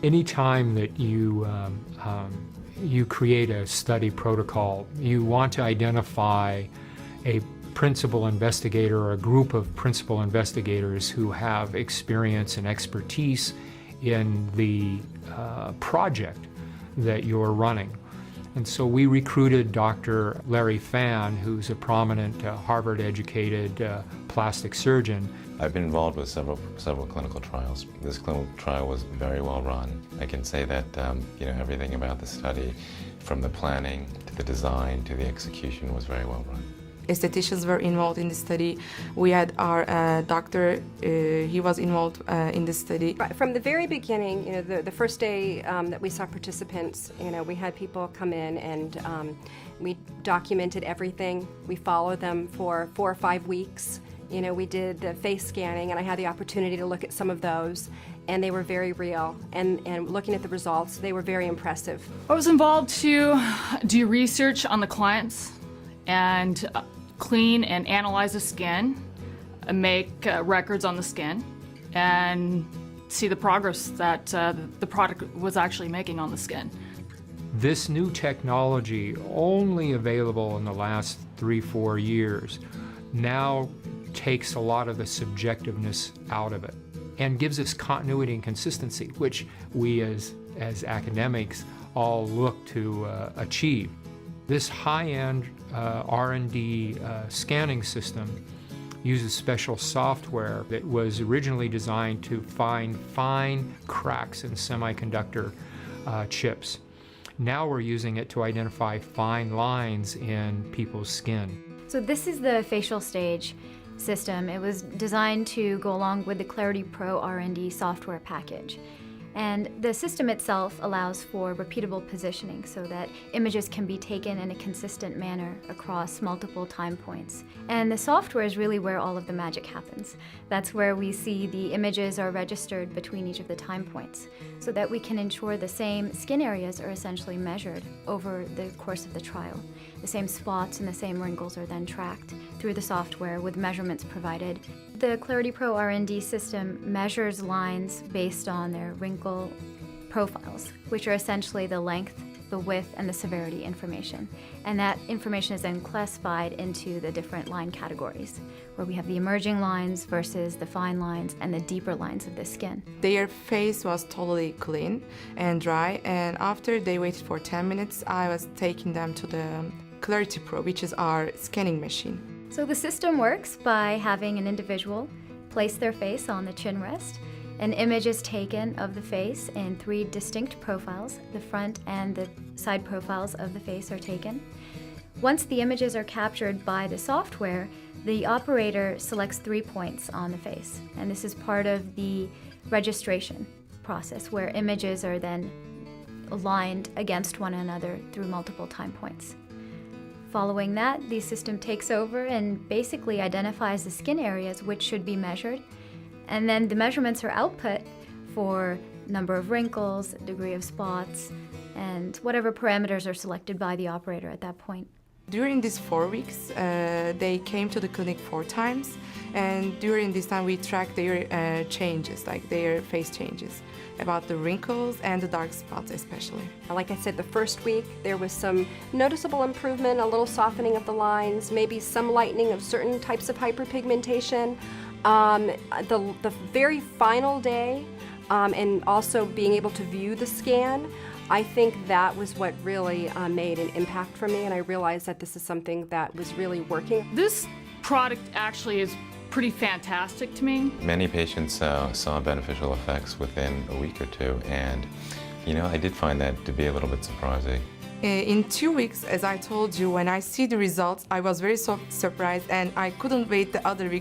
Anytime that you create a study protocol, you want to identify a principal investigator or a group of principal investigators who have experience and expertise in the project that you're running. And so we recruited Dr. Larry Fan, who's a prominent Harvard-educated plastic surgeon. I've been involved with several clinical trials. This clinical trial was very well run. I can say that everything about the study, from the planning to the design to the execution, was very well run. Estheticians were involved in the study. We had our doctor, he was involved in the study. From the very beginning, the first day that we saw participants, we had people come in and we documented everything. We followed them for 4 or 5 weeks. We did the face scanning, and I had the opportunity to look at some of those, and they were very real. And looking at the results, they were very impressive. I was involved to do research on the clients and clean and analyze the skin, make records on the skin, and see the progress that the product was actually making on the skin. This new technology, only available in the last 3-4 years, now takes a lot of the subjectiveness out of it and gives us continuity and consistency, which we as academics all look to achieve. This high-end R&D scanning system uses special software that was originally designed to find fine cracks in semiconductor chips. Now we're using it to identify fine lines in people's skin. So this is the facial stage system. It was designed to go along with the Clarity Pro R&D software package. And the system itself allows for repeatable positioning so that images can be taken in a consistent manner across multiple time points. And the software is really where all of the magic happens. That's where we see the images are registered between each of the time points so that we can ensure the same skin areas are essentially measured over the course of the trial. The same spots and the same wrinkles are then tracked through the software with measurements provided. The Clarity Pro R&D system measures lines based on their wrinkle profiles, which are essentially the length, the width, and the severity information. And that information is then classified into the different line categories, where we have the emerging lines versus the fine lines and the deeper lines of the skin. Their face was totally clean and dry, and after they waited for 10 minutes, I was taking them to the Clarity Pro, which is our scanning machine. So the system works by having an individual place their face on the chin rest. An image is taken of the face in 3 distinct profiles. The front and the side profiles of the face are taken. Once the images are captured by the software, the operator selects 3 points on the face. And this is part of the registration process, where images are then aligned against one another through multiple time points. Following that, the system takes over and basically identifies the skin areas which should be measured, and then the measurements are output for number of wrinkles, degree of spots, and whatever parameters are selected by the operator at that point. During these 4 weeks, they came to the clinic 4 times, and during this time we tracked their changes, like their face changes, about the wrinkles and the dark spots especially. Like I said, the first week there was some noticeable improvement, a little softening of the lines, maybe some lightening of certain types of hyperpigmentation. The very final day, and also being able to view the scan, I think that was what really made an impact for me, and I realized that this is something that was really working. This product actually is pretty fantastic to me. Many patients saw beneficial effects within a week or 2, and I did find that to be a little bit surprising. In 2 weeks, as I told you, when I see the results, I was very surprised, and I couldn't wait the other week